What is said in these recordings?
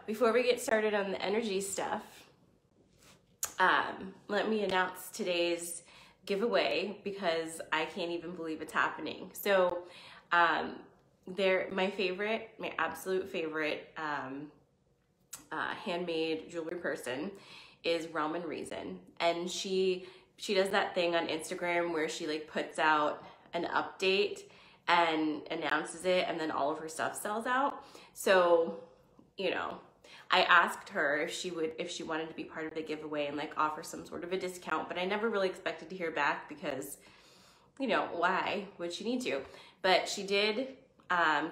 before we get started on the energy stuff, let me announce today's giveaway because I can't even believe it's happening. So my absolute favorite handmade jewelry person is Realm and Reason, and she does that thing on Instagram where she like puts out an update and announces it, and then all of her stuff sells out. So, you know, I asked her if she wanted to be part of the giveaway and like offer some sort of a discount, but I never really expected to hear back because, you know, why would she need to? But she did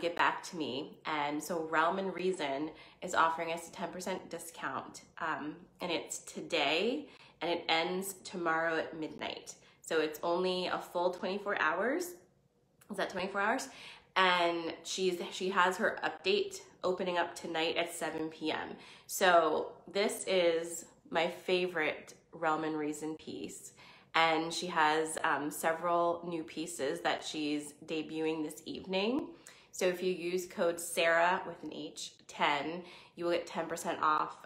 get back to me, and so Realm and Reason is offering us a 10% discount, and it's today, and it ends tomorrow at midnight. So it's only a full 24 hours. Is that 24 hours? And she has her update opening up tonight at 7 p.m. So this is my favorite Realm and Reason piece. And she has several new pieces that she's debuting this evening. So if you use code Sarah with an H 10, you will get 10% off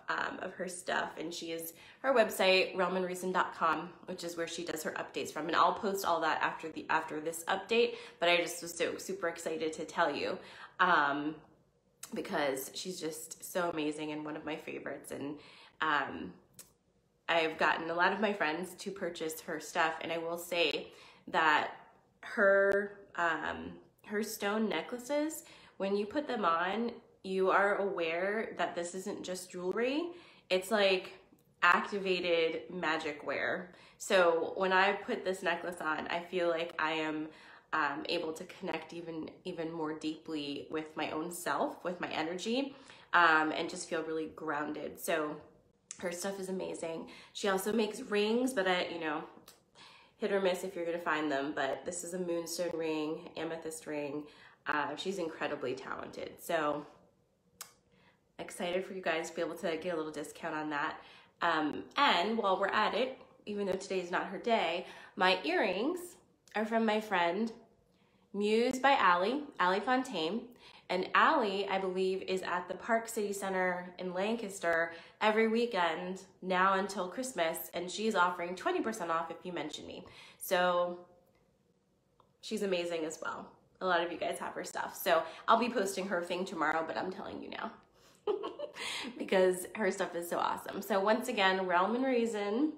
of her stuff. And her website, realmandreason.com, which is where she does her updates from. And I'll post all that after this update. But I just was so super excited to tell you because she's just so amazing and one of my favorites. And I've gotten a lot of my friends to purchase her stuff, and I will say that her stone necklaces, when you put them on, you are aware that this isn't just jewelry. It's like activated magic wear. So when I put this necklace on, I feel like I am able to connect even more deeply with my own self, with my energy, and just feel really grounded. So her stuff is amazing. She also makes rings, but hit or miss if you're gonna find them, but this is a moonstone ring, amethyst ring. She's incredibly talented. So excited for you guys to be able to get a little discount on that. And while we're at it, even though today is not her day, my earrings are from my friend Muse by Allie Fontaine. And Allie, I believe, is at the Park City Center in Lancaster every weekend now until Christmas, and she's offering 20% off if you mention me. So she's amazing as well. A lot of you guys have her stuff. So I'll be posting her thing tomorrow, but I'm telling you now because her stuff is so awesome. So once again, Realm and Reason.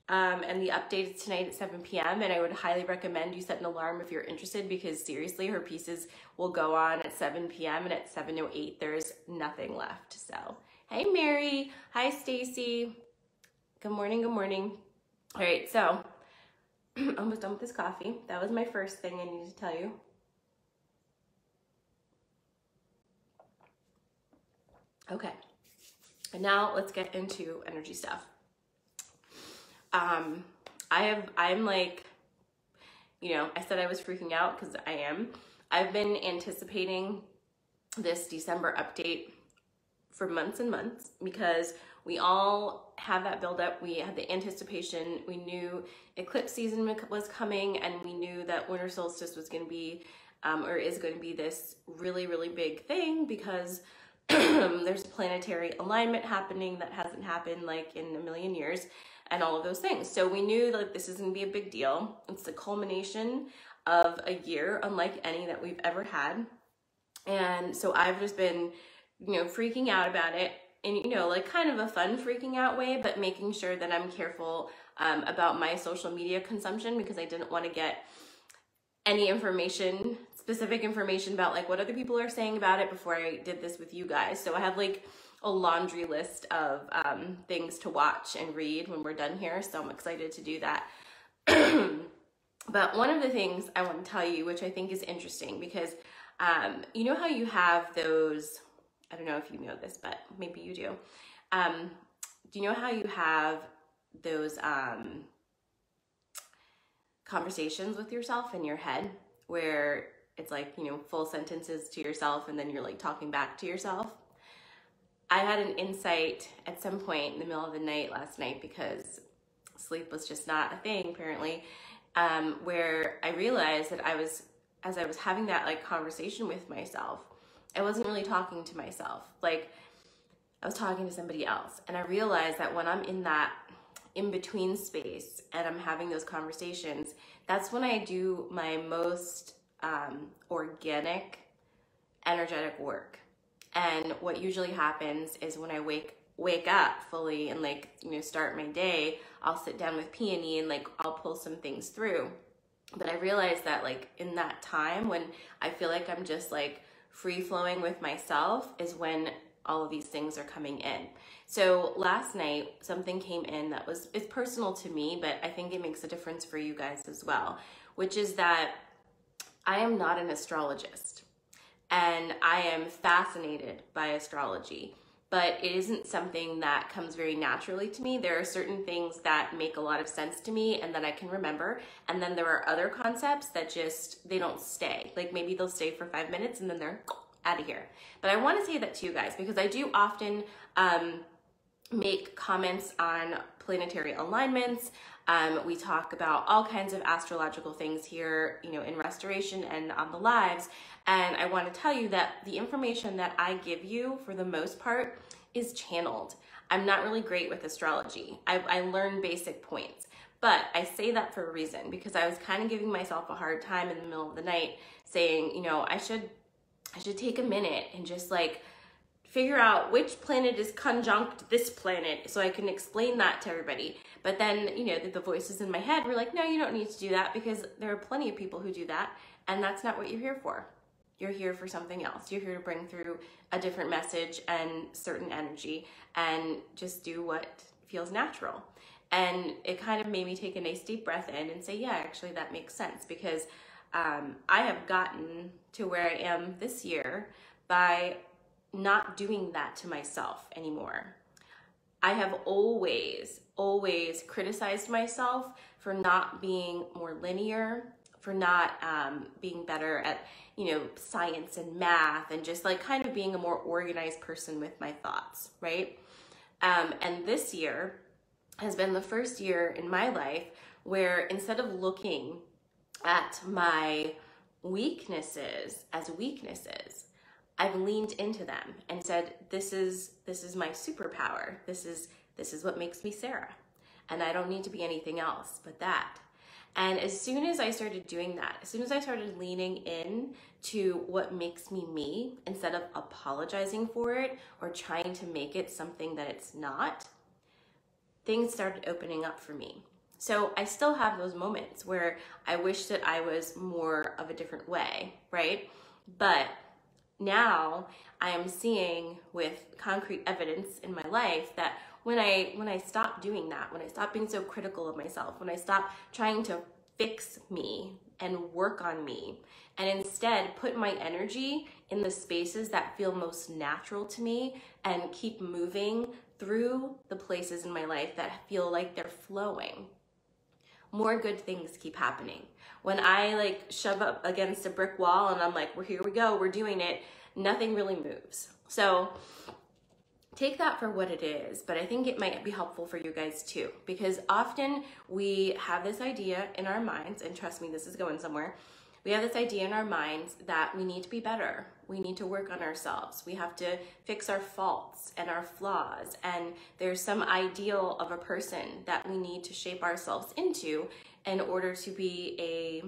And the update is tonight at 7 p.m. And I would highly recommend you set an alarm if you're interested, because seriously, her pieces will go on at 7 p.m. and at 7:08, there's nothing left. So, hey, Mary. Hi, Stacy. Good morning. Good morning. All right. So almost done with this coffee. That was my first thing I needed to tell you. Okay. And now let's get into energy stuff. I'm like, I said I was freaking out because I am. I've been anticipating this December update for months and months because we all have that buildup. We had the anticipation. We knew eclipse season was coming, and we knew that winter solstice was going to be, or is going to be, this really, really big thing because there's a planetary alignment happening that hasn't happened like in a million years. And all of those things. So we knew that this is going to be a big deal. It's the culmination of a year unlike any that we've ever had. And so I've just been, freaking out about it in, like kind of a fun freaking out way, but making sure that I'm careful about my social media consumption, because I didn't want to get any specific information about like what other people are saying about it before I did this with you guys. So I have like a laundry list of things to watch and read when we're done here. So I'm excited to do that. But one of the things I want to tell you, which I think is interesting, because you know how you have those, I don't know if you know this, but maybe you do. Do you know how you have those conversations with yourself in your head where it's like, full sentences to yourself and then you're like talking back to yourself? I had an insight at some point in the middle of the night last night, because sleep was just not a thing apparently, where I realized that as I was having that like conversation with myself, I wasn't really talking to myself. Like I was talking to somebody else, and I realized that when I'm in that in-between space and I'm having those conversations, that's when I do my most organic, energetic work. And what usually happens is when I wake up fully and like, you know, start my day, I'll sit down with Peony and like I'll pull some things through. But I realized that like in that time when I feel like I'm just like free flowing with myself is when all of these things are coming in. So last night, something came in that it's personal to me, but I think it makes a difference for you guys as well, which is that I am not an astrologist and I am fascinated by astrology, but it isn't something that comes very naturally to me. There are certain things that make a lot of sense to me and that I can remember. And then there are other concepts that just, they don't stay. Like maybe they'll stay for 5 minutes and then they're out of here. But I want to say that to you guys because I do often make comments on planetary alignments. We talk about all kinds of astrological things here, you know, in Restoration and on the lives. And I want to tell you that the information that I give you, for the most part, is channeled. I'm not really great with astrology. I learn basic points. But I say that for a reason, because I was kind of giving myself a hard time in the middle of the night saying, you know, I should take a minute and just like figure out which planet is conjunct this planet so I can explain that to everybody. But then, you know, the voices in my head were like, no, you don't need to do that because there are plenty of people who do that. And that's not what you're here for. You're here for something else. You're here to bring through a different message and certain energy and just do what feels natural. And it kind of made me take a nice deep breath in and say, yeah, actually that makes sense because I have gotten to where I am this year by not doing that to myself anymore. I have always criticized myself for not being more linear, for not being better at, you know, science and math and just like kind of being a more organized person with my thoughts, right? And this year has been the first year in my life where instead of looking at my weaknesses as weaknesses, I've leaned into them and said, this is my superpower. This is what makes me Sarah. And I don't need to be anything else but that. And as soon as I started doing that, as soon as I started leaning in to what makes me me, instead of apologizing for it or trying to make it something that it's not, things started opening up for me. So I still have those moments where I wish that I was more of a different way, right? But now I am seeing with concrete evidence in my life that when I stop doing that, when I stop being so critical of myself, when I stop trying to fix me and work on me, and instead put my energy in the spaces that feel most natural to me and keep moving through the places in my life that feel like they're flowing, more good things keep happening. When I like shove up against a brick wall and I'm like, well, here we go, we're doing it, nothing really moves. So take that for what it is, but I think it might be helpful for you guys too, because often we have this idea in our minds, and trust me, this is going somewhere. We have this idea in our minds that we need to be better. We need to work on ourselves. We have to fix our faults and our flaws. And there's some ideal of a person that we need to shape ourselves into in order to be a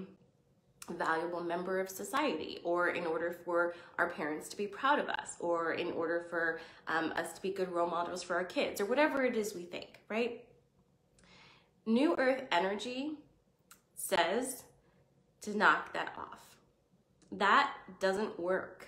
valuable member of society, or in order for our parents to be proud of us, or in order for us to be good role models for our kids, or whatever it is we think, right? New Earth energy says to knock that off. That doesn't work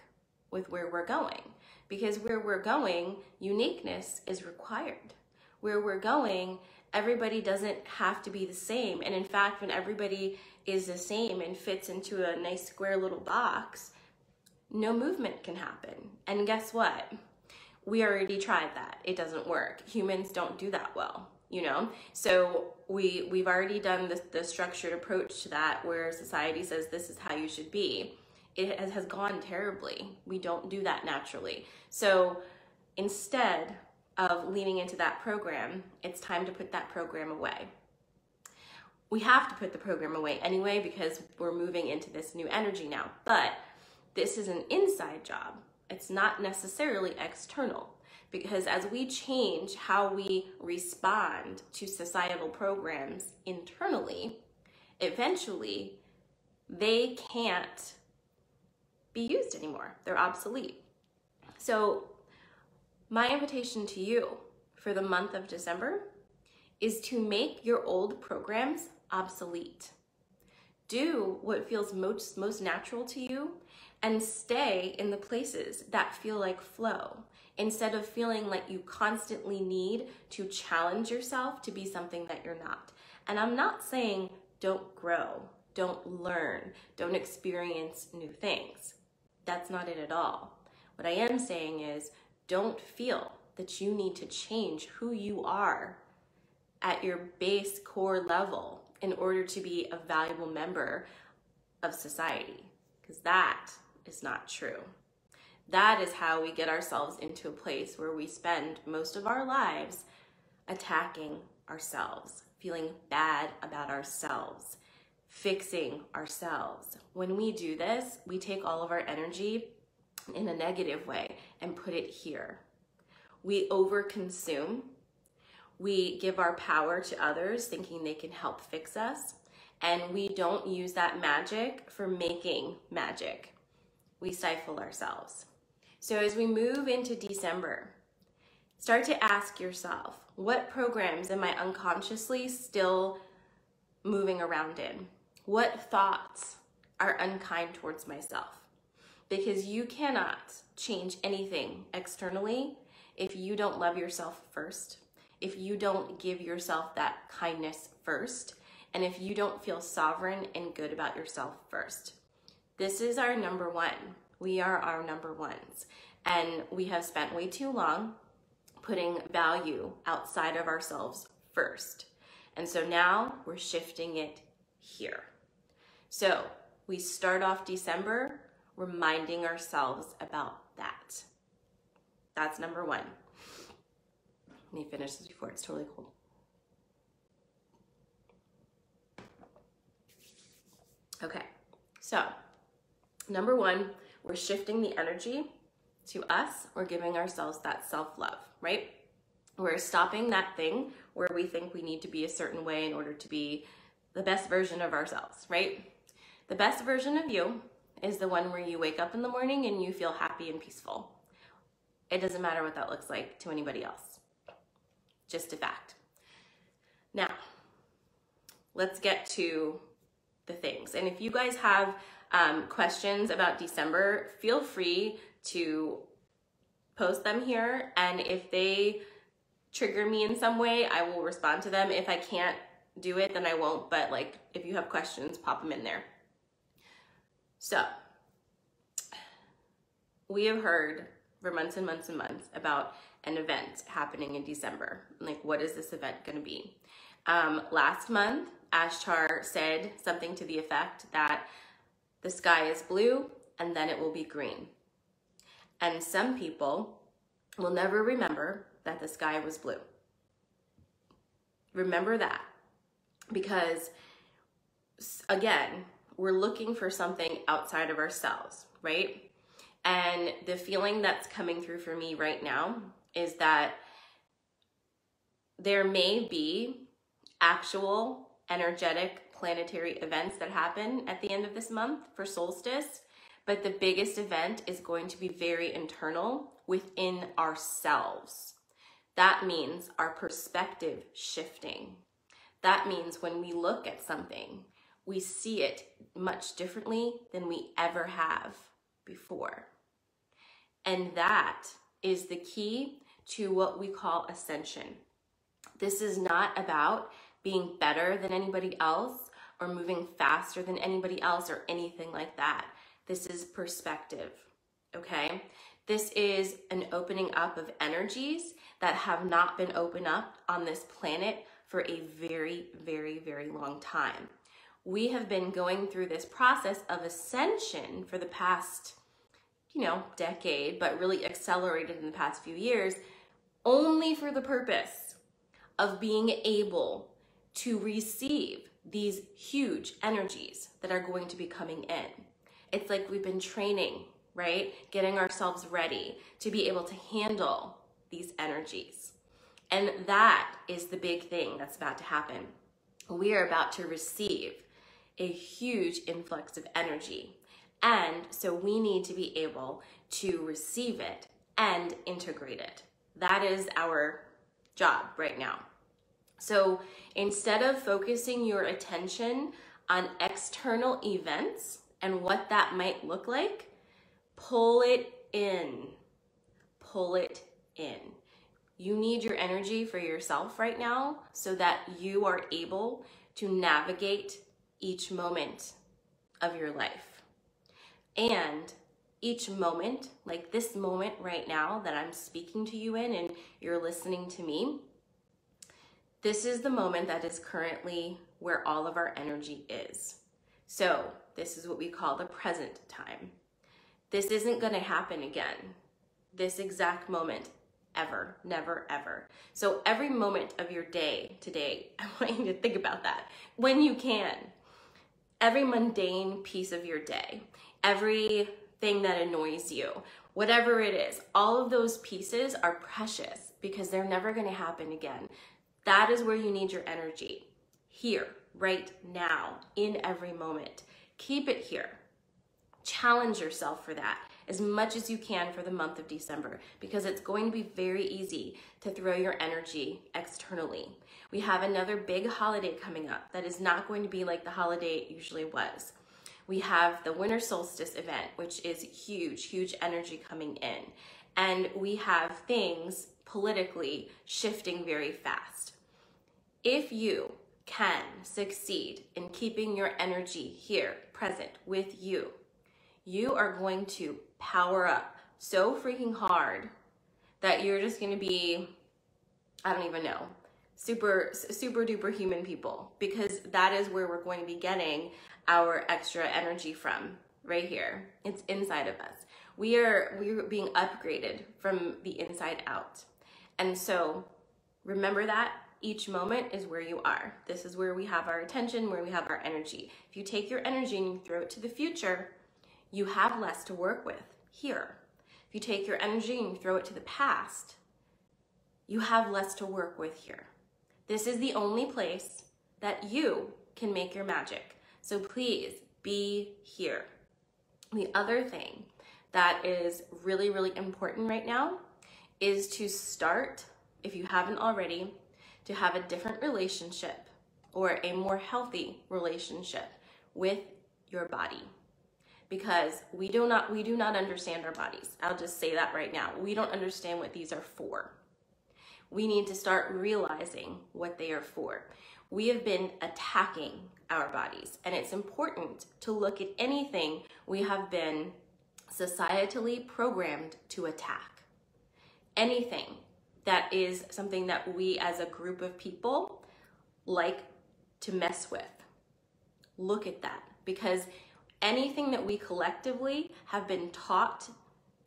with where we're going, because where we're going, uniqueness is required. Where we're going, everybody doesn't have to be the same. And in fact, when everybody is the same and fits into a nice square little box, no movement can happen. And guess what? We already tried that. It doesn't work. Humans don't do that well, you know? So we've already done the structured approach to that, where society says this is how you should be. It has gone terribly. We don't do that naturally. So instead of leaning into that program, it's time to put that program away. We have to put the program away anyway because we're moving into this new energy now. But this is an inside job. It's not necessarily external. Because as we change how we respond to societal programs internally, eventually they can't be used anymore. They're obsolete. So my invitation to you for the month of December is to make your old programs obsolete. Do what feels most natural to you and stay in the places that feel like flow, instead of feeling like you constantly need to challenge yourself to be something that you're not. And I'm not saying don't grow, don't learn, don't experience new things. That's not it at all. What I am saying is don't feel that you need to change who you are at your base core level in order to be a valuable member of society, because that is not true. That is how we get ourselves into a place where we spend most of our lives attacking ourselves, feeling bad about ourselves, fixing ourselves. When we do this, we take all of our energy in a negative way and put it here. We overconsume. We give our power to others thinking they can help fix us, and we don't use that magic for making magic. We stifle ourselves. So as we move into December, start to ask yourself, what programs am I unconsciously still moving around in? What thoughts are unkind towards myself? Because you cannot change anything externally if you don't love yourself first, if you don't give yourself that kindness first, and if you don't feel sovereign and good about yourself first. This is our number one. We are our number ones. And we have spent way too long putting value outside of ourselves first. And so now we're shifting it here. So we start off December reminding ourselves about that. That's number one. Let me finish this before it's totally cold. Okay, so number one, we're shifting the energy to us. We're giving ourselves that self-love, right? We're stopping that thing where we think we need to be a certain way in order to be the best version of ourselves, right? The best version of you is the one where you wake up in the morning and you feel happy and peaceful. It doesn't matter what that looks like to anybody else. Just a fact. Now, let's get to the things. And if you guys have questions about December, feel free to post them here. And if they trigger me in some way, I will respond to them. If I can't do it, then I won't. But like, if you have questions, pop them in there. So, we have heard for months and months and months about an event happening in December. Like, what is this event going to be? Last month, Ashtar said something to the effect that the sky is blue and then it will be green. And some people will never remember that the sky was blue. Remember that, because again, we're looking for something outside of ourselves, right? And the feeling that's coming through for me right now is that there may be actual energetic planetary events that happen at the end of this month for solstice, but the biggest event is going to be very internal within ourselves. That means our perspective shifting. That means when we look at something, we see it much differently than we ever have before. And that is the key to what we call ascension. This is not about being better than anybody else or moving faster than anybody else or anything like that. This is perspective, okay? This is an opening up of energies that have not been opened up on this planet for a very, very, very long time. We have been going through this process of ascension for the past, decade, but really accelerated in the past few years, only for the purpose of being able to receive these huge energies that are going to be coming in. It's like we've been training, right? Getting ourselves ready to be able to handle these energies. And that is the big thing that's about to happen. We are about to receive a huge influx of energy. And so we need to be able to receive it and integrate it. That is our job right now. So instead of focusing your attention on external events and what that might look like, pull it in. Pull it in. You need your energy for yourself right now so that you are able to navigate each moment of your life. And each moment, like this moment right now that I'm speaking to you in and you're listening to me, this is the moment that is currently where all of our energy is. So this is what we call the present time. This isn't going to happen again, this exact moment, ever, never, ever. So every moment of your day today, I want you to think about that when you can. Every mundane piece of your day, everything that annoys you, whatever it is, all of those pieces are precious because they're never going to happen again. That is where you need your energy. Here, right now, in every moment. Keep it here. Challenge yourself for that as much as you can for the month of December, because it's going to be very easy to throw your energy externally. We have another big holiday coming up that is not going to be like the holiday it usually was. We have the winter solstice event, which is huge, huge energy coming in. And we have things politically shifting very fast. If you can succeed in keeping your energy here, present with you, you are going to power up so freaking hard that you're just going to be, I don't even know, super duper human people, because that is where we're going to be getting our extra energy from, right here. It's inside of us. We're being upgraded from the inside out. And so remember that each moment is where you are. This is where we have our attention, where we have our energy. If you take your energy and you throw it to the future, you have less to work with here. If you take your energy and you throw it to the past, you have less to work with here. This is the only place that you can make your magic. So please be here. The other thing that is really, really important right now is to start, if you haven't already, to have a different relationship or a more healthy relationship with your body. Because we do not understand our bodies. I'll just say that right now. We don't understand what these are for. We need to start realizing what they are for. We have been attacking our bodies, and it's important to look at anything we have been societally programmed to attack. Anything that is something that we as a group of people like to mess with. Look at that, because anything that we collectively have been taught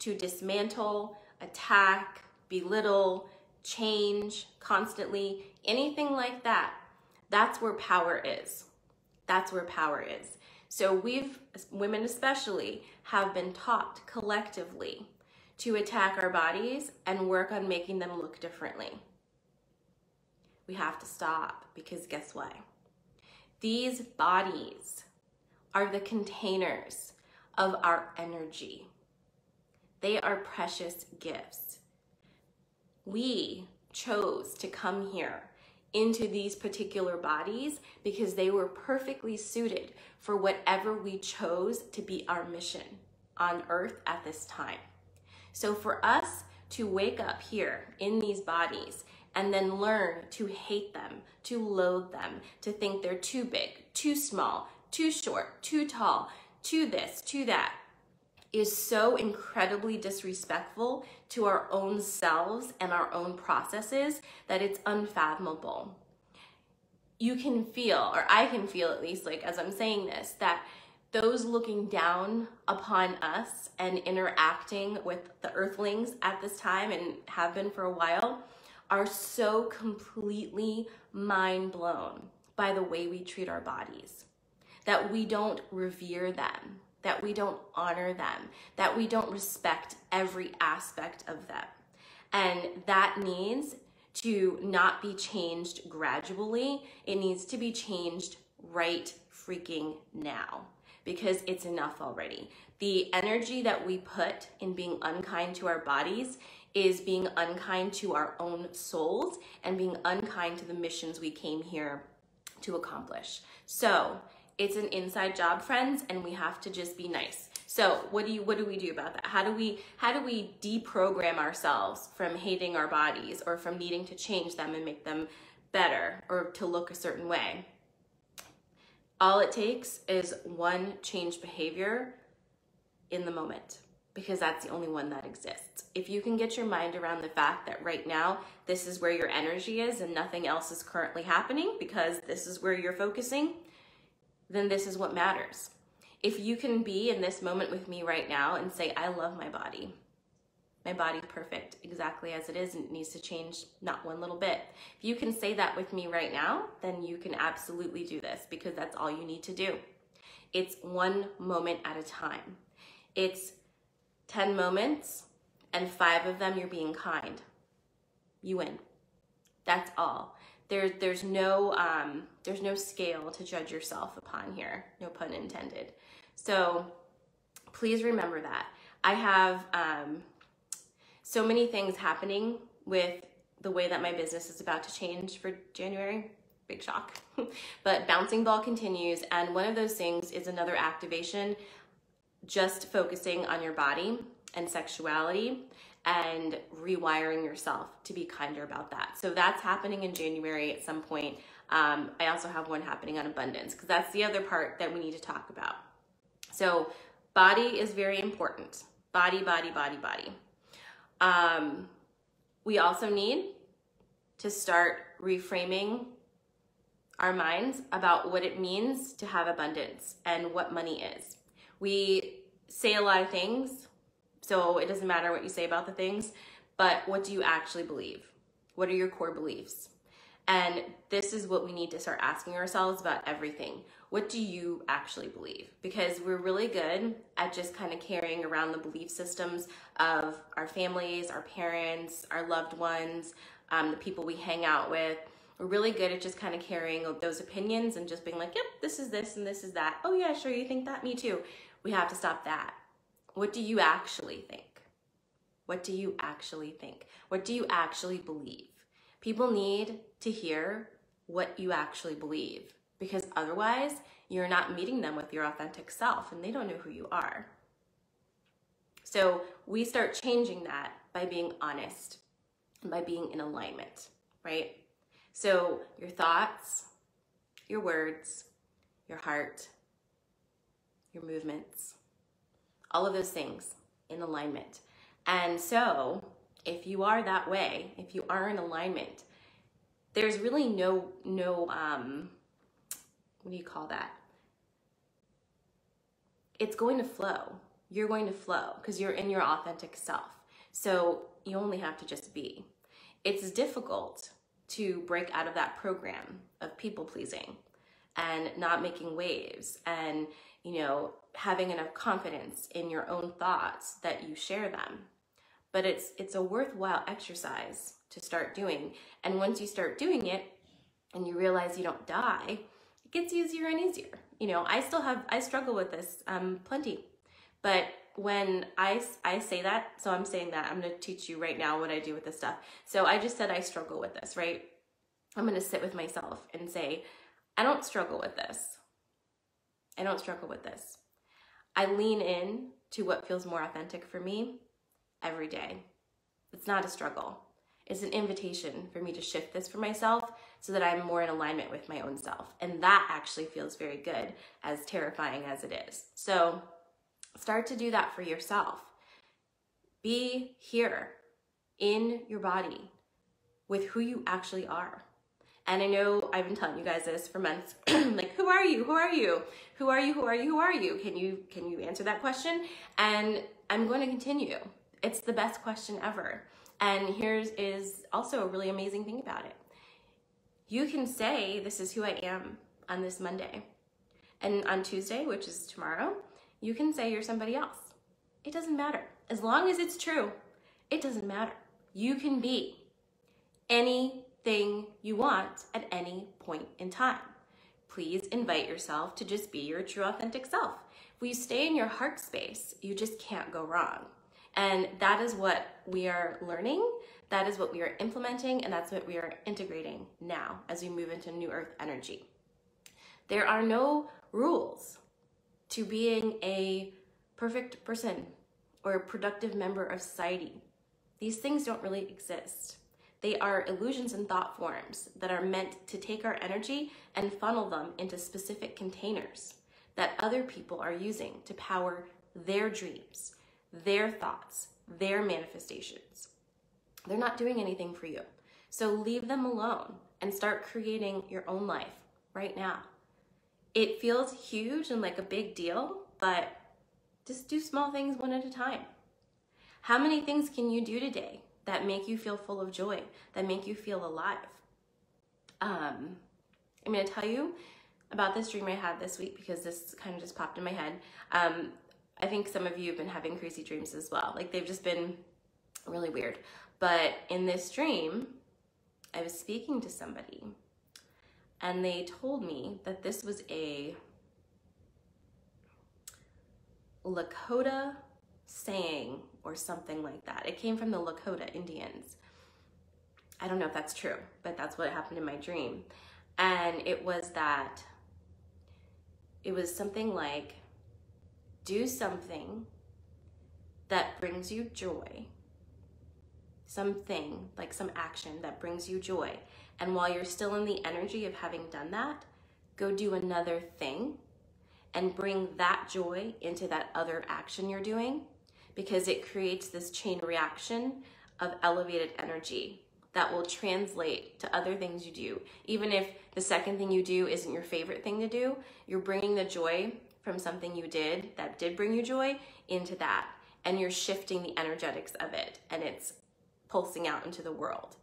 to dismantle, attack, belittle, change constantly, anything like that, that's where power is. That's where power is. So women especially, have been taught collectively to attack our bodies and work on making them look differently. We have to stop, because guess what? These bodies are the containers of our energy. They are precious gifts. We chose to come here into these particular bodies because they were perfectly suited for whatever we chose to be our mission on earth at this time. So for us to wake up here in these bodies and then learn to hate them, to loathe them, to think they're too big, too small, too short, too tall, too this, too that, is so incredibly disrespectful to our own selves and our own processes that it's unfathomable. You can feel, or I can feel at least, like as I'm saying this, that those looking down upon us and interacting with the earthlings at this time, and have been for a while, are so completely mind blown by the way we treat our bodies, that we don't revere them, that we don't honor them, that we don't respect every aspect of them. And that needs to not be changed gradually. It needs to be changed right freaking now, because it's enough already. The energy that we put in being unkind to our bodies is being unkind to our own souls and being unkind to the missions we came here to accomplish. So it's an inside job, friends, and we have to just be nice. So what do we do about that? How do we deprogram ourselves from hating our bodies or from needing to change them and make them better or to look a certain way? All it takes is one changed behavior in the moment, because that's the only one that exists. If you can get your mind around the fact that right now, this is where your energy is and nothing else is currently happening because this is where you're focusing, then this is what matters. If you can be in this moment with me right now and say, I love my body. My body's perfect exactly as it is and it needs to change not one little bit. If you can say that with me right now, then you can absolutely do this, because that's all you need to do. It's one moment at a time. It's 10 moments and 5 of them you're being kind. You win. That's all. There's no scale to judge yourself upon here. No pun intended. So please remember that. I have so many things happening with the way that my business is about to change for January. Big shock. But bouncing ball continues, and one of those things is another activation, just focusing on your body and sexuality and rewiring yourself to be kinder about that. So that's happening in January at some point. I also have one happening on abundance, because that's the other part that we need to talk about. So body is very important. Body, body, body, body. We also need to start reframing our minds about what it means to have abundance and what money is. We say a lot of things, so it doesn't matter what you say about the things, but what do you actually believe? What are your core beliefs? And this is what we need to start asking ourselves about everything. What do you actually believe? Because we're really good at just kind of carrying around the belief systems of our families, our parents, our loved ones, the people we hang out with. We're really good at just kind of carrying those opinions and just being like, yep, this is this and this is that. Oh yeah, sure, you think that? Me too. We have to stop that. What do you actually think? What do you actually think? What do you actually believe? People need to hear what you actually believe, because otherwise you're not meeting them with your authentic self and they don't know who you are. So we start changing that by being honest and by being in alignment, right? So your thoughts, your words, your heart, your movements, all of those things in alignment. And so if you are that way, if you are in alignment, there's really no what do you call that? It's going to flow. You're going to flow because you're in your authentic self. So you only have to just be. It's difficult to break out of that program of people pleasing and not making waves and, you know, having enough confidence in your own thoughts that you share them. But it's a worthwhile exercise to start doing. And once you start doing it and you realize you don't die, it gets easier and easier. You know, I struggle with this plenty. But when I say that, so I'm saying that, I'm going to teach you right now what I do with this stuff. So I just said I struggle with this, right? I'm going to sit with myself and say, I don't struggle with this. I don't struggle with this. I lean in to what feels more authentic for me every day. It's not a struggle. It's an invitation for me to shift this for myself so that I'm more in alignment with my own self. And that actually feels very good, as terrifying as it is. So start to do that for yourself. Be here in your body with who you actually are. And I know I've been telling you guys this for months. Like, who are you? Who are you? Who are you? Who are you? Who are you? Can you answer that question? And I'm going to continue. It's the best question ever. And here's is also a really amazing thing about it. You can say, this is who I am on this Monday. And on Tuesday, which is tomorrow, you can say you're somebody else. It doesn't matter. As long as it's true, it doesn't matter. You can be anything you want at any point in time. Please invite yourself to just be your true authentic self. If you stay in your heart space, you just can't go wrong. And that is what we are learning, that is what we are implementing, and that's what we are integrating now as we move into New Earth energy. There are no rules to being a perfect person or a productive member of society. These things don't really exist. They are illusions and thought forms that are meant to take our energy and funnel them into specific containers that other people are using to power their dreams, their thoughts, their manifestations. They're not doing anything for you. So leave them alone and start creating your own life right now. It feels huge and like a big deal, but just do small things one at a time. How many things can you do today that make you feel full of joy, that make you feel alive? I'm going to tell you about this dream I had this week because this kind of just popped in my head. I think some of you have been having crazy dreams as well. Like they've just been really weird. But in this dream, I was speaking to somebody and they told me that this was a Lakota saying or something like that. It came from the Lakota Indians. I don't know if that's true, but that's what happened in my dream. And it was something like, do something that brings you joy. Something, like some action that brings you joy. And while you're still in the energy of having done that, go do another thing and bring that joy into that other action you're doing, because it creates this chain reaction of elevated energy that will translate to other things you do. Even if the second thing you do isn't your favorite thing to do, you're bringing the joy from something you did that did bring you joy into that, and you're shifting the energetics of it, and it's pulsing out into the world.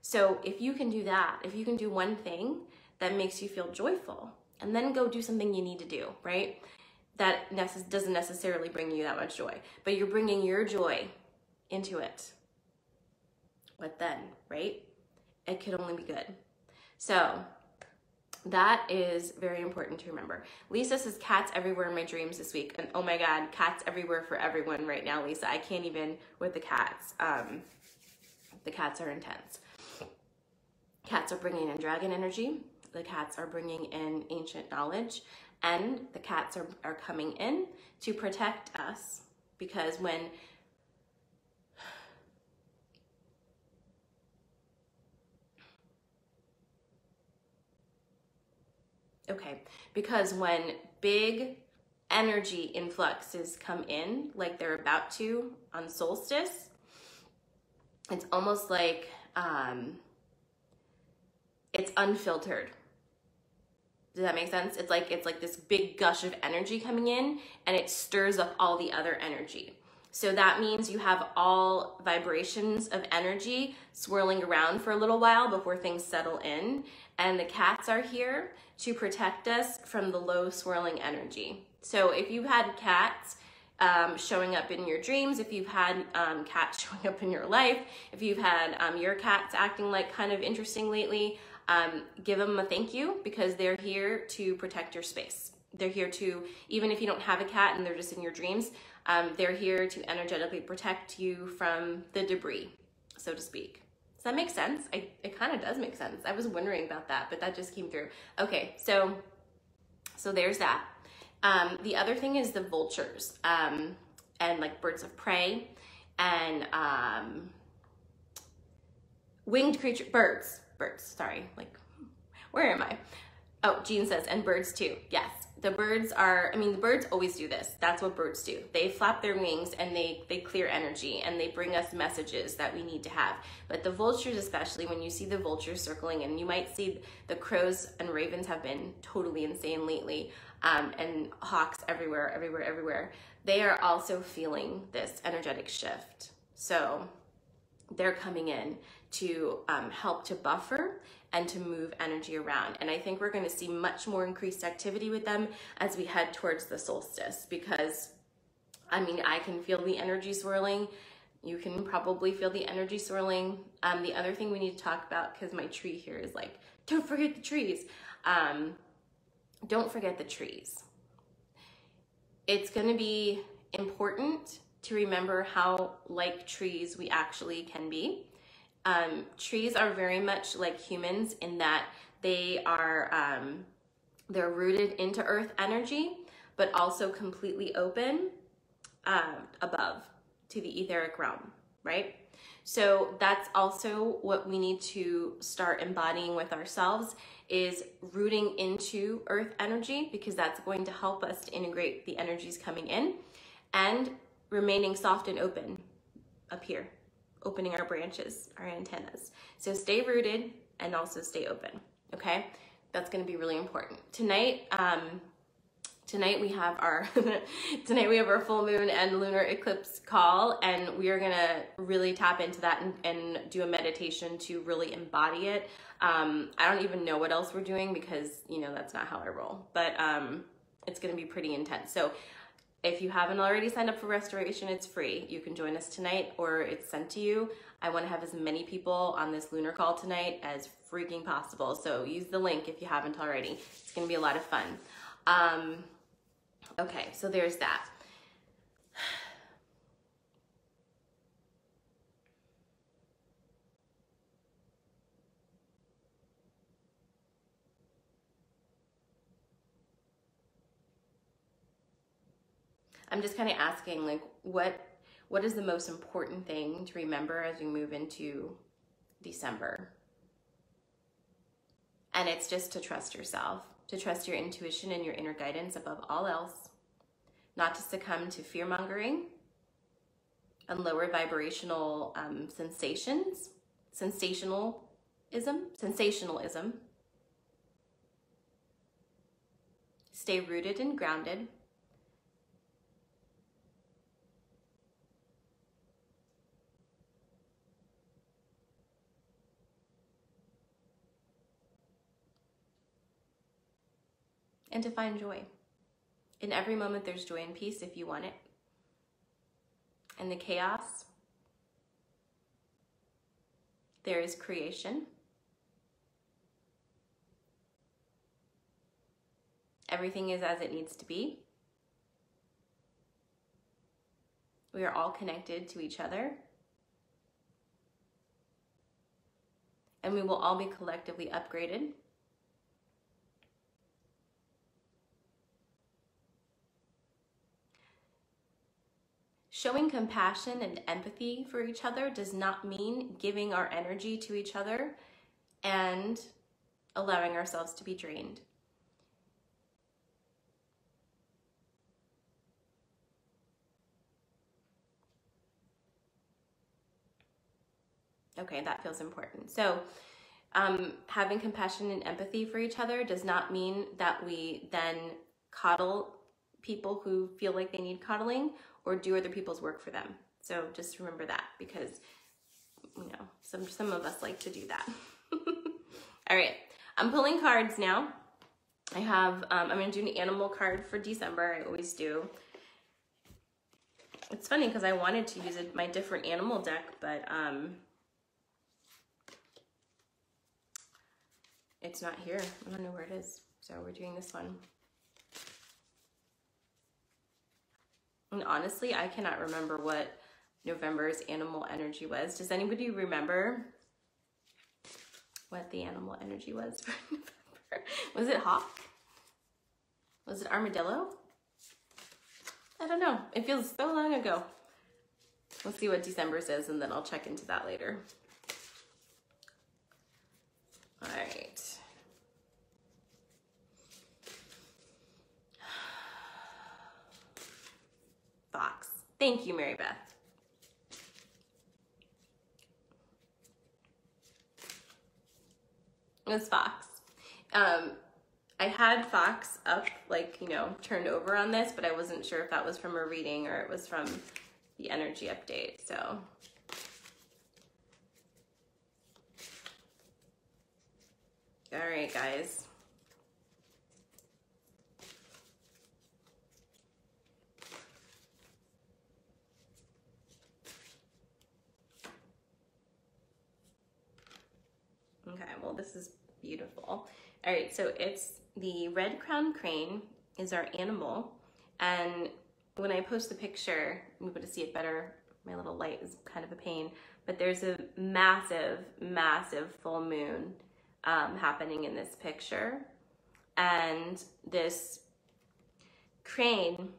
So if you can do that, if you can do one thing that makes you feel joyful, and then go do something you need to do, right? That doesn't necessarily bring you that much joy, but you're bringing your joy into it. What then, right? It could only be good. So that is very important to remember. Lisa says cats everywhere in my dreams this week. And oh my God, cats everywhere for everyone right now, Lisa. I can't even with the cats. The cats are intense. Cats are bringing in dragon energy. The cats are bringing in ancient knowledge. And the cats are coming in to protect us, because when big energy influxes come in, like they're about to on solstice, it's almost like it's unfiltered. Does that make sense? It's like this big gush of energy coming in, and it stirs up all the other energy. So that means you have all vibrations of energy swirling around for a little while before things settle in. And the cats are here to protect us from the low swirling energy. So if you've had cats showing up in your dreams, if you've had cats showing up in your life, if you've had your cats acting like kind of interesting lately, give them a thank you, because they're here to protect your space. They're here to, even if you don't have a cat and they're just in your dreams, they're here to energetically protect you from the debris, so to speak. Does that make sense? It kind of does make sense. I was wondering about that, but that just came through. Okay, so there's that. The other thing is the vultures, and like birds of prey, and winged creature, birds, sorry, like, where am I? Oh, Jean says, and birds too. Yes, the birds are, the birds always do this. That's what birds do. They flap their wings and they clear energy, and they bring us messages that we need to have. But the vultures, especially, when you see the vultures circling, and you might see the crows and ravens have been totally insane lately, and hawks everywhere. They are also feeling this energetic shift. So they're coming in to help to buffer and to move energy around. And I think we're gonna see much more increased activity with them as we head towards the solstice, because I can feel the energy swirling. You can probably feel the energy swirling. The other thing we need to talk about, because my tree here is like, don't forget the trees. Don't forget the trees. It's going to be important to remember how like trees we actually can be. Trees are very much like humans in that they are, they're rooted into earth energy, but also completely open above to the etheric realm, right? So that's also what we need to start embodying with ourselves, is rooting into earth energy, because that's going to help us to integrate the energies coming in, and remaining soft and open up here, opening our branches, our antennas. So stay rooted and also stay open, okay? That's gonna be really important. Tonight we have our full moon and lunar eclipse call, and we are gonna really tap into that and do a meditation to really embody it. I don't even know what else we're doing, because you know that's not how I roll, but it's gonna be pretty intense. So if you haven't already signed up for restoration, it's free. You can join us tonight, or it's sent to you. I want to have as many people on this lunar call tonight as freaking possible, so use the link if you haven't already. It's gonna be a lot of fun. Okay, so there's that. I'm just kind of asking, like, what is the most important thing to remember as we move into December? And it's just to trust yourself, to trust your intuition and your inner guidance above all else, not to succumb to fear-mongering and lower vibrational sensationalism. Stay rooted and grounded. And to find joy. In every moment, there's joy and peace if you want it. In the chaos, there is creation. Everything is as it needs to be. We are all connected to each other. And we will all be collectively upgraded. Showing compassion and empathy for each other does not mean giving our energy to each other and allowing ourselves to be drained. Okay, that feels important. So having compassion and empathy for each other does not mean that we then coddle people who feel like they need coddling, or do other people's work for them. So just remember that, because you know some of us like to do that. All right, I'm pulling cards now. I have I'm gonna do an animal card for December. I always do. It's funny because I wanted to use my different animal deck, but it's not here. I don't know where it is. So we're doing this one. And honestly, I cannot remember what November's animal energy was. Does anybody remember what the animal energy was for November? Was it hawk? Was it armadillo? I don't know. It feels so long ago. We'll see what December says, and then I'll check into that later. All right. Fox. Thank you, Mary Beth. It was Fox. I had Fox up, like, you know, turned over on this, but I wasn't sure if that was from a reading or it was from the energy update, so. All right, guys. Okay, well, this is beautiful. All right, so it's the red-crowned crane is our animal. And when I post the picture, you'll be able to see it better. My little light is kind of a pain, but there's a massive, massive full moon happening in this picture. And this crane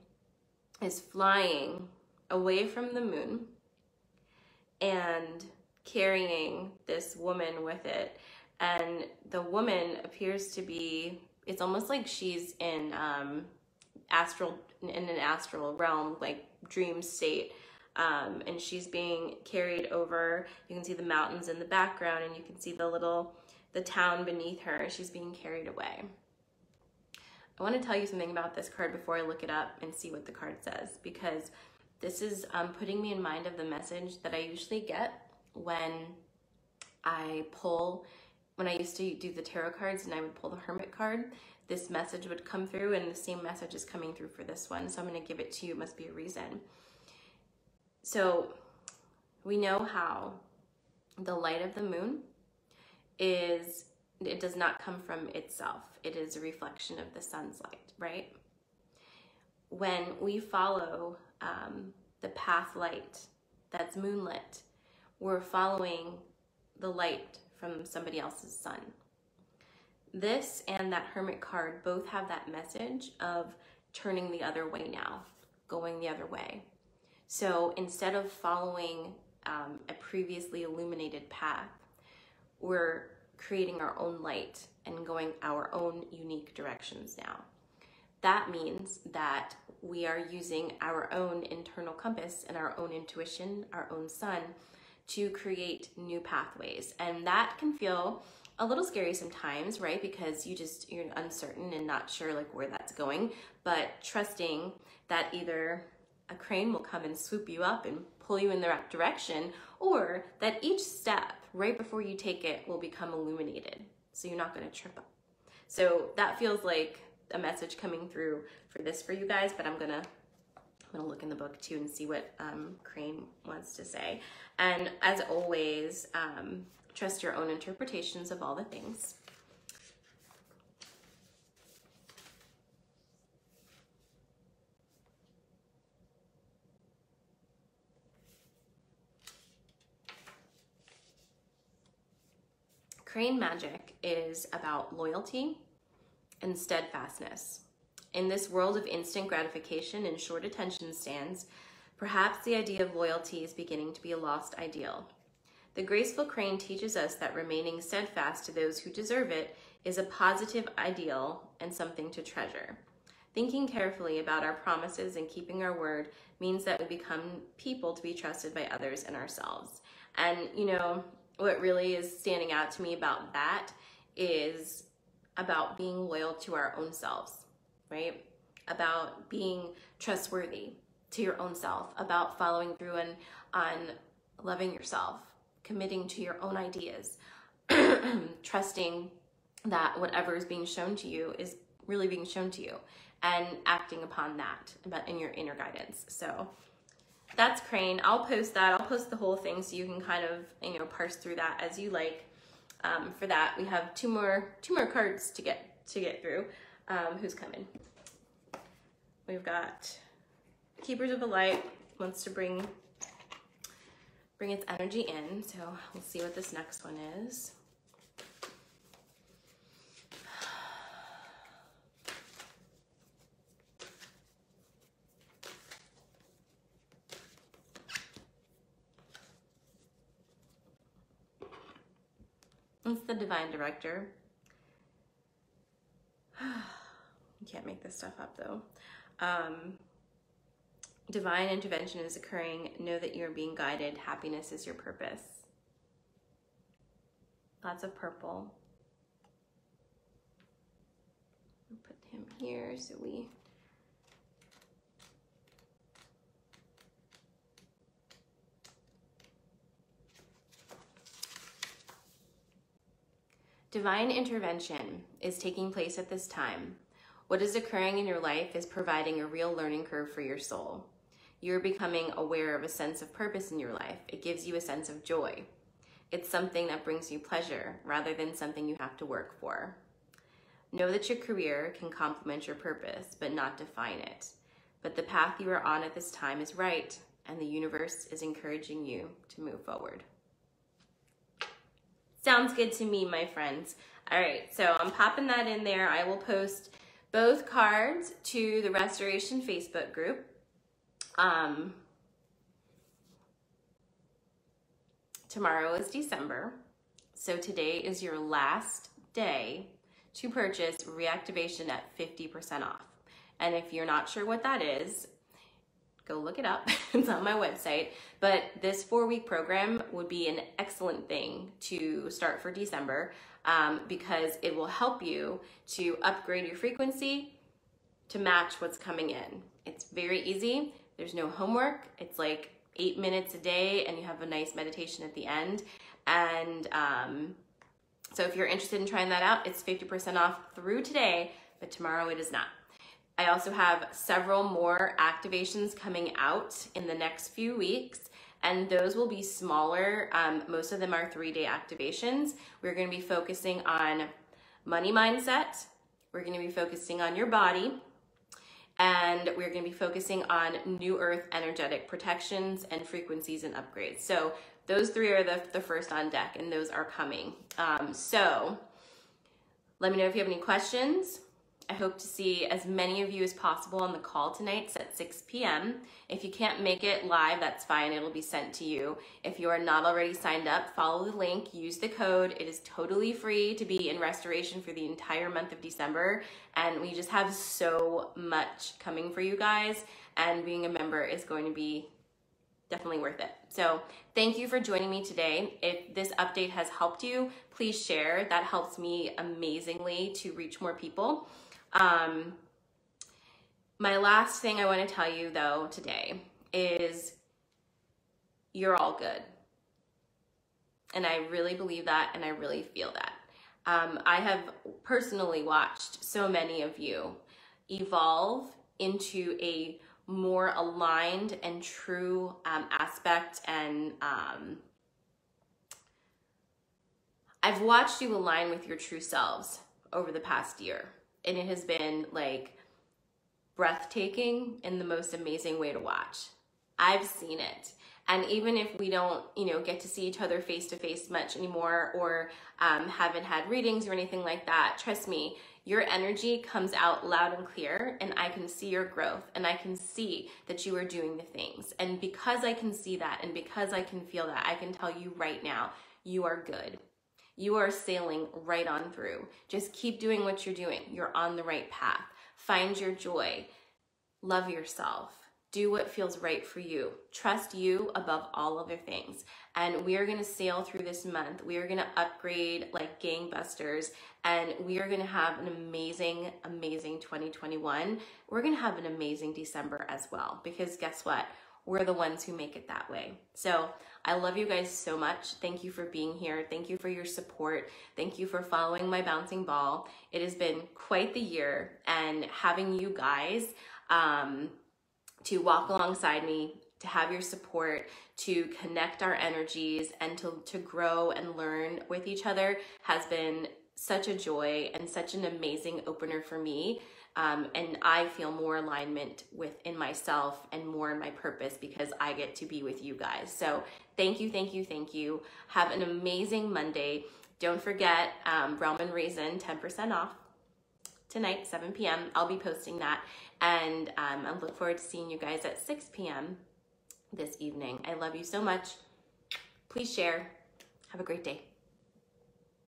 is flying away from the moon and carrying this woman with it. And the woman appears to be, it's almost like she's in an astral realm, like dream state. And she's being carried over. You can see the mountains in the background, and you can see the town beneath her. She's being carried away. I want to tell you something about this card before I look it up and see what the card says, because this is putting me in mind of the message that I usually get when I used to do the tarot cards and I would pull the Hermit card. This message would come through, and the same message is coming through for this one. So I'm going to give it to you. It must be a reason. So we know how the light of the moon it does not come from itself. It is a reflection of the sun's light, right? When we follow the path light that's moonlit, we're following the light from somebody else's sun. This and that Hermit card both have that message of turning the other way now, going the other way. So instead of following a previously illuminated path, we're creating our own light and going our own unique directions now. That means that we are using our own internal compass and our own intuition, our own sun, to create new pathways. And that can feel a little scary sometimes, right? Because you're uncertain and not sure like where that's going, but trusting that either a crane will come and swoop you up and pull you in the right direction, or that each step right before you take it will become illuminated, so you're not going to trip up. So that feels like a message coming through for you guys, but I'm gonna look in the book too and see what Crane wants to say. And as always, trust your own interpretations of all the things. Crane magic is about loyalty and steadfastness. In this world of instant gratification and short attention spans, perhaps the idea of loyalty is beginning to be a lost ideal. The graceful crane teaches us that remaining steadfast to those who deserve it is a positive ideal and something to treasure. Thinking carefully about our promises and keeping our word means that we become people to be trusted by others and ourselves. And you know, what really is standing out to me about that is about being loyal to our own selves, right? About being trustworthy to your own self, about following through on loving yourself, committing to your own ideas, trusting that whatever is being shown to you is really being shown to you, and acting upon that in your inner guidance. So that's Crane. I'll post that. I'll post the whole thing so you can kind of, parse through that as you like. For that, we have two more cards to get through. Who's coming? We've got Keepers of the Light wants to bring its energy in. So we'll see what this next one is. It's the Divine Director. You can't make this stuff up though. Divine intervention is occurring. Know that you're being guided. Happiness is your purpose. Lots of purple. I'll put him here so we... Divine intervention is taking place at this time. What is occurring in your life is providing a real learning curve for your soul. You're becoming aware of a sense of purpose in your life. It gives you a sense of joy. It's something that brings you pleasure rather than something you have to work for. Know that your career can complement your purpose, but not define it. But the path you are on at this time is right, and the universe is encouraging you to move forward. Sounds good to me, my friends. All right, so I'm popping that in there. I will post both cards to the Restoration Facebook group. Tomorrow is December, so today is your last day to purchase reactivation at 50% off. And if you're not sure what that is, go look it up. It's on my website. But this 4-week program would be an excellent thing to start for December because it will help you to upgrade your frequency to match what's coming in. It's very easy. There's no homework. It's like 8 minutes a day, and you have a nice meditation at the end. And so if you're interested in trying that out, it's 50% off through today, but tomorrow it is not. I also have several more activations coming out in the next few weeks, and those will be smaller. Most of them are 3-day activations. We're going to be focusing on money mindset. We're going to be focusing on your body. And we're going to be focusing on New Earth energetic protections and frequencies and upgrades. So those 3 are the first on deck, and those are coming. So let me know if you have any questions. I hope to see as many of you as possible on the call tonight. It's at 6 p.m. If you can't make it live, that's fine. It'll be sent to you. If you are not already signed up, follow the link, use the code. It is totally free to be in restoration for the entire month of December. And we just have so much coming for you guys. And being a member is going to be definitely worth it. So thank you for joining me today. If this update has helped you, please share. That helps me amazingly to reach more people. My last thing I want to tell you though today is you're all good. And I really believe that, and I really feel that. I have personally watched so many of you evolve into a more aligned and true aspect, and I've watched you align with your true selves over the past year. And it has been like breathtaking in the most amazing way to watch. I've seen it. And even if we don't, get to see each other face to face much anymore, or haven't had readings or anything like that, trust me, your energy comes out loud and clear, and I can see your growth, and I can see that you are doing the things. And because I can see that, and because I can feel that, I can tell you right now, you are good. You are sailing right on through. Just keep doing what you're doing. You're on the right path. Find your joy. Love yourself. Do what feels right for you. Trust you above all other things. And we are going to sail through this month. We are going to upgrade like gangbusters. And we are going to have an amazing, amazing 2021. We're going to have an amazing December as well. Because guess what? We're the ones who make it that way. So I love you guys so much. Thank you for being here. Thank you for your support. Thank you for following my bouncing ball. It has been quite the year, and having you guys to walk alongside me, to have your support, to connect our energies, and to grow and learn with each other has been such a joy and such an amazing opener for me. And I feel more alignment within myself and more in my purpose because I get to be with you guys. So thank you, thank you, thank you. Have an amazing Monday. Don't forget Realm and Reason, 10% off tonight, 7 p.m. I'll be posting that. And I look forward to seeing you guys at 6 p.m. this evening. I love you so much. Please share. Have a great day.